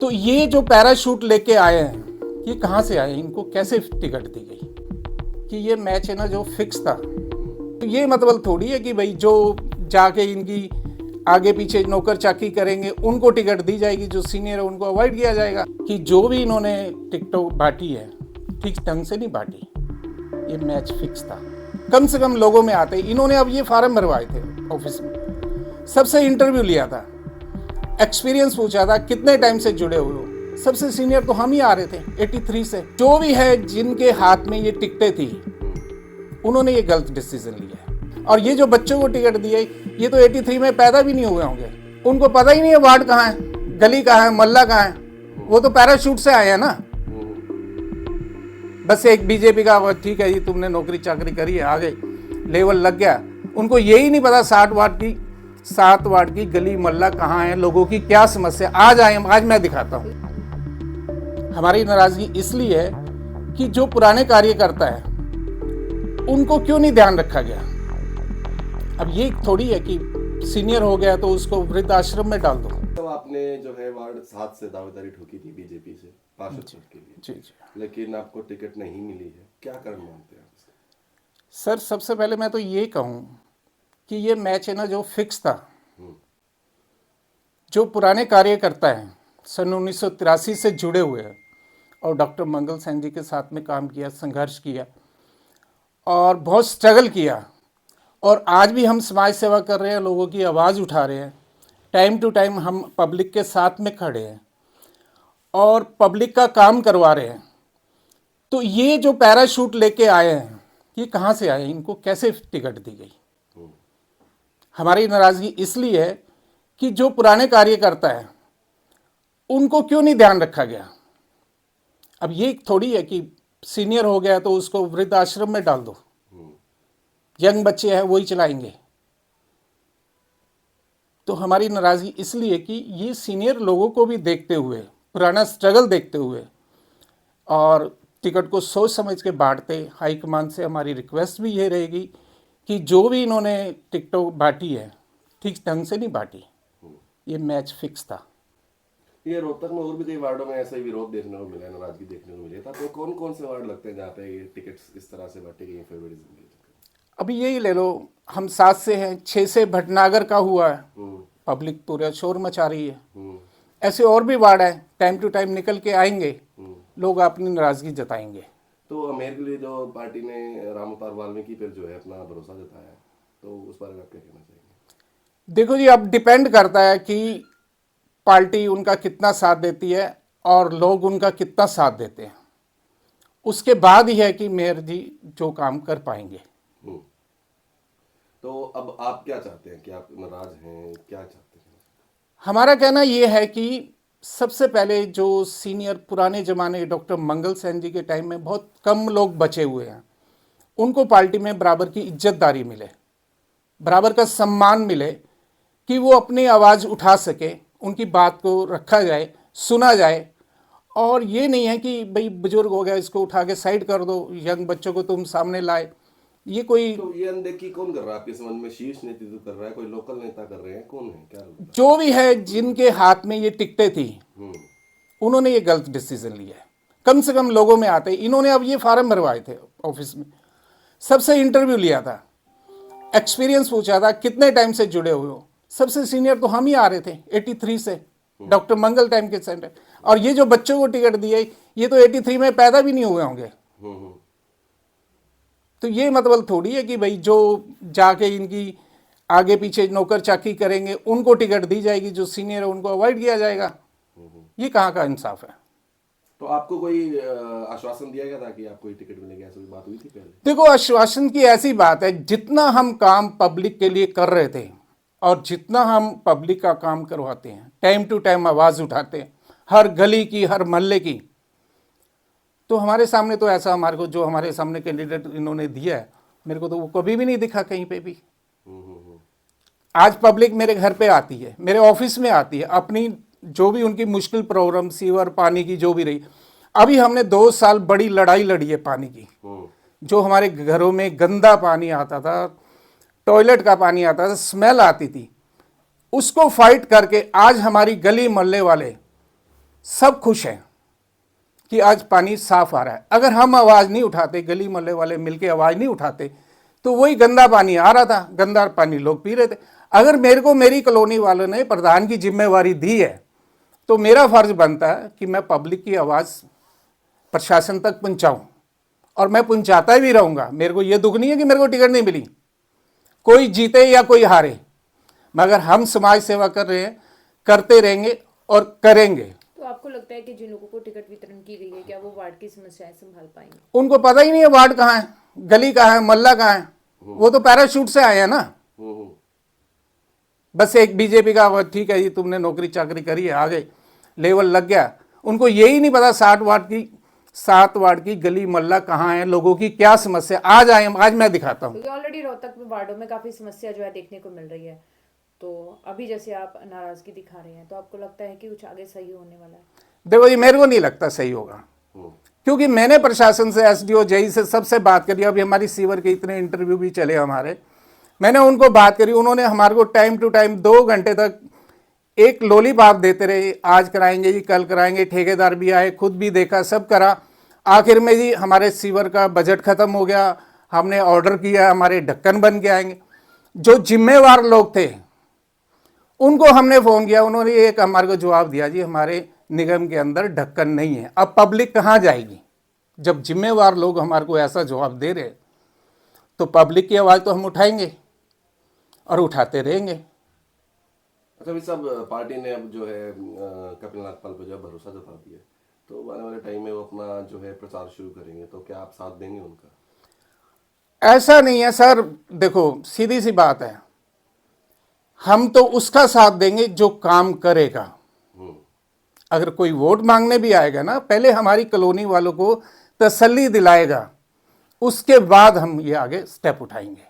तो ये जो पैराशूट लेके आए हैं, ये कहाँ से आए, इनको कैसे टिकट दी गई? कि ये मैच है ना जो फिक्स था। तो ये मतलब थोड़ी है कि भाई जो जाके इनकी आगे पीछे नौकर चाकी करेंगे उनको टिकट दी जाएगी, जो सीनियर है उनको अवॉइड किया जाएगा। कि जो भी इन्होंने टिकटों बांटी है ठीक ढंग से नहीं बांटी, ये मैच फिक्स था। कम से कम लोगों में आते, इन्होंने अब ये फार्म भरवाए थे ऑफिस में, सबसे इंटरव्यू लिया था, एक्सपीरियंस पूछा था, कितने टाइम से जुड़े हुए हो। सबसे सीनियर तो हम ही आ रहे थे 83 से। जो भी है जिनके हाथ में ये टिकटें थी उन्होंने ये गलत डिसीजन लिया है। और ये जो बच्चों को टिकट दिए, ये तो 83 में पैदा भी नहीं हुए होंगे, उनको पता ही नहीं है वार्ड कहाँ है, गली कहाँ है, मोहल्ला कहाँ है। वो तो पैराशूट से आए हैं ना। बस एक बीजेपी का ठीक है जी, तुमने नौकरी चाकरी करी है, आगे लेवल लग गया। उनको यही नहीं पता 7 वार्ड की गली मोहल्ला कहाँ है, लोगों की क्या समस्या। आज मैं दिखाता हूँ। हमारी नाराजगी इसलिए है कि जो पुराने कार्यकर्ता है उनको क्यों नहीं ध्यान रखा गया। अब ये थोड़ी है कि सीनियर हो गया तो उसको वृद्धाश्रम में डाल दो। तो आपने जो है वार्ड 7 से दावेदारी ठोकी थी बीजेपी से पार्षद पद के लिए, जी, लेकिन आपको टिकट नहीं मिली है, क्या कारण मानते हैं आप? सर सबसे पहले मैं तो ये कहूँ कि ये मैच है ना जो फिक्स था। जो पुराने कार्यकर्ता हैं सन 1983 से जुड़े हुए हैं और डॉक्टर मंगल सेन जी के साथ में काम किया, संघर्ष किया और बहुत स्ट्रगल किया, और आज भी हम समाज सेवा कर रहे हैं, लोगों की आवाज़ उठा रहे हैं, टाइम टू टाइम हम पब्लिक के साथ में खड़े हैं और पब्लिक का काम करवा रहे हैं। तो ये जो पैराशूट लेके आए हैं, ये कहाँ से आए, इनको कैसे टिकट दी गई? हमारी नाराज़गी इसलिए है कि जो पुराने कार्यकर्ता है उनको क्यों नहीं ध्यान रखा गया। अब ये थोड़ी है कि सीनियर हो गया तो उसको वृद्धाश्रम में डाल दो, यंग बच्चे हैं वही चलाएंगे। तो हमारी नाराज़गी इसलिए कि ये सीनियर लोगों को भी देखते हुए, पुराना स्ट्रगल देखते हुए और टिकट को सोच समझ के बांटते। हाईकमान से हमारी रिक्वेस्ट भी ये रहेगी कि जो भी इन्होंने टिकटों बांटी है ठीक ढंग से नहीं बांटी, ये मैच फिक्स था। ये रोहतक में और भी कई वार्डों में ऐसा ही विरोध देखने को मिला है, नाराजगी देखने को मिली था। तो कौन कौन से वार्ड लगते हैं जहाँ पे ये टिकट्स इस तरह से बांटी गई हैं फेवरेटिज्म के? अभी यही ले लो, हम 7 से हैं, 6 से भटनागर का हुआ है, पब्लिक पूरा शोर मचा रही है। ऐसे और भी वार्ड है, टाइम टू टाइम निकल के आएंगे, लोग अपनी नाराजगी जताएंगे। तो अमेर के लिए जो पार्टी ने रामपाल वाल्मीकि पर जो है अपना भरोसा जताया, तो उस बारे में आप क्या कहना चाहेंगे? देखो जी, अब डिपेंड करता है कि पार्टी उनका कितना साथ देती है और लोग उनका कितना साथ देते हैं, उसके बाद ही है कि मेयर जी जो काम कर पाएंगे। तो अब आप क्या चाहते हैं, कि आप नाराज हैं, क्या चाहते हैं? हमारा कहना यह है कि सबसे पहले जो सीनियर पुराने ज़माने डॉक्टर मंगल सेन जी के टाइम में बहुत कम लोग बचे हुए हैं, उनको पार्टी में बराबर की इज्जतदारी मिले, बराबर का सम्मान मिले, कि वो अपनी आवाज़ उठा सके, उनकी बात को रखा जाए, सुना जाए। और ये नहीं है कि भाई बुजुर्ग हो गया इसको उठा के साइड कर दो, यंग बच्चों को तुम सामने लाए। ये कोई तो ये अनदेखी कौन कर रहा है आपके संबंध में? शीर्ष नेतृत्व कर रहा है, कोई लोकल नेता कर रहे हैं, कौन है, क्या लगता है? जो भी है जिनके हाथ में ये टिकटें थी उन्होंने ये गलत डिसीजन लिया है। कम से कम लोगों में आते, इन्होंने अब ये फार्म भरवाए थे ऑफिस में, सबसे इंटरव्यू लिया था, एक्सपीरियंस पूछा था, कितने टाइम से जुड़े हुए हो। सबसे सीनियर तो हम ही आ रहे थे 83 से, डॉक्टर मंगल टाइम के सेंटर। और ये जो बच्चों को टिकट दिए, ये तो 83 में पैदा भी नहीं हुए होंगे। तो ये मतलब थोड़ी है कि भाई जो जाके इनकी आगे पीछे नौकर चाकी करेंगे उनको टिकट दी जाएगी, जो सीनियर है उनको अवॉइड किया जाएगा। ये कहाँ का इंसाफ है? तो आपको कोई आश्वासन दिया गया था कि आपको टिकट मिलेगा, ऐसी बात हुई थी पहले? देखो, आश्वासन की ऐसी बात है, जितना हम काम पब्लिक के लिए कर रहे थे और जितना हम पब्लिक का काम करवाते हैं, टाइम टू टाइम आवाज़ उठाते हैं, हर गली की, हर मोहल्ले की, तो हमारे सामने तो ऐसा, हमारे को जो हमारे सामने कैंडिडेट इन्होंने दिया है, मेरे को तो वो कभी भी नहीं दिखा कहीं पे भी। आज पब्लिक मेरे घर पे आती है, मेरे ऑफिस में आती है, अपनी जो भी उनकी मुश्किल प्रॉब्लम, सीवर, पानी की जो भी रही। अभी हमने 2 साल बड़ी लड़ाई लड़ी है पानी की। जो हमारे घरों में गंदा पानी आता था, टॉयलेट का पानी आता था, स्मेल आती थी, उसको फाइट करके आज हमारी गली मोहल्ले वाले सब खुश हैं कि आज पानी साफ आ रहा है। अगर हम आवाज़ नहीं उठाते, गली मोहल्ले वाले मिलके आवाज़ नहीं उठाते, तो वही गंदा पानी आ रहा था, गंदा पानी लोग पी रहे थे। अगर मेरे को मेरी कॉलोनी वालों ने प्रधान की जिम्मेवारी दी है, तो मेरा फर्ज बनता है कि मैं पब्लिक की आवाज़ प्रशासन तक पहुंचाऊं, और मैं पहुंचाता भी रहूंगा। मेरे को ये दुख नहीं है कि मेरे को टिकट नहीं मिली, कोई जीते या कोई हारे, मगर हम समाज सेवा कर रहे हैं, करते रहेंगे और करेंगे। तो आपको लगता है कि जिन लोगों को टिकट वितरण की गई है, क्या वो वार्ड की समस्याएं संभाल पाएंगे? उनको पता ही नहीं है वार्ड कहाँ है, गली कहाँ है, मोहल्ला कहाँ है। वो तो पैराशूट से आए हैं ना। बस एक बीजेपी का ठीक है जी, तुमने नौकरी चाकरी करी है, आगे लेवल लग गया। उनको यही नहीं पता 7 वार्ड की गली मोहल्ला कहाँ है, लोगों की क्या समस्या। आज आए, आज मैं दिखाता हूँ। क्योंकि ऑलरेडी रोहतक में वार्डों में काफी समस्या जो है देखने को मिल रही है, तो अभी जैसे आप नाराजगी दिखा रहे हैं, तो आपको लगता है कि कुछ आगे सही होने वाला है? देखो जी, मेरे को नहीं लगता सही होगा, क्योंकि मैंने प्रशासन से, एसडीओ, जेई से सबसे बात करी। अभी हमारी सीवर के इतने इंटरव्यू भी चले हमारे, मैंने उनको बात करी। उन्होंने हमारे को टाइम टू टाइम 2 घंटे तक एक लॉलीपॉप देते रहे, आज कराएंगे जी, कल कराएंगे। ठेकेदार भी आए, खुद भी देखा, सब करा। आखिर में जी हमारे सीवर का बजट खत्म हो गया, हमने ऑर्डर किया हमारे ढक्कन बन के आएंगे। जो जिम्मेवार लोग थे उनको हमने फ़ोन किया, उन्होंने एक हमारे को जवाब दिया, जी हमारे निगम के अंदर ढक्कन नहीं है। अब पब्लिक कहाँ जाएगी? जब जिम्मेवार लोग हमारे को ऐसा जवाब दे रहे, तो पब्लिक की आवाज़ तो हम उठाएंगे और उठाते रहेंगे। अच्छा भाई साहब, पार्टी ने अब जो है कपिल नागपाल पर जो है भरोसा जता दिया, तो आने वाले टाइम में वो अपना जो है प्रचार शुरू करेंगे, तो क्या आप साथ देंगे उनका? ऐसा नहीं है सर, देखो सीधी सी बात है, हम तो उसका साथ देंगे जो काम करेगा। अगर कोई वोट मांगने भी आएगा ना, पहले हमारी कॉलोनी वालों को तसल्ली दिलाएगा, उसके बाद हम ये आगे स्टेप उठाएंगे।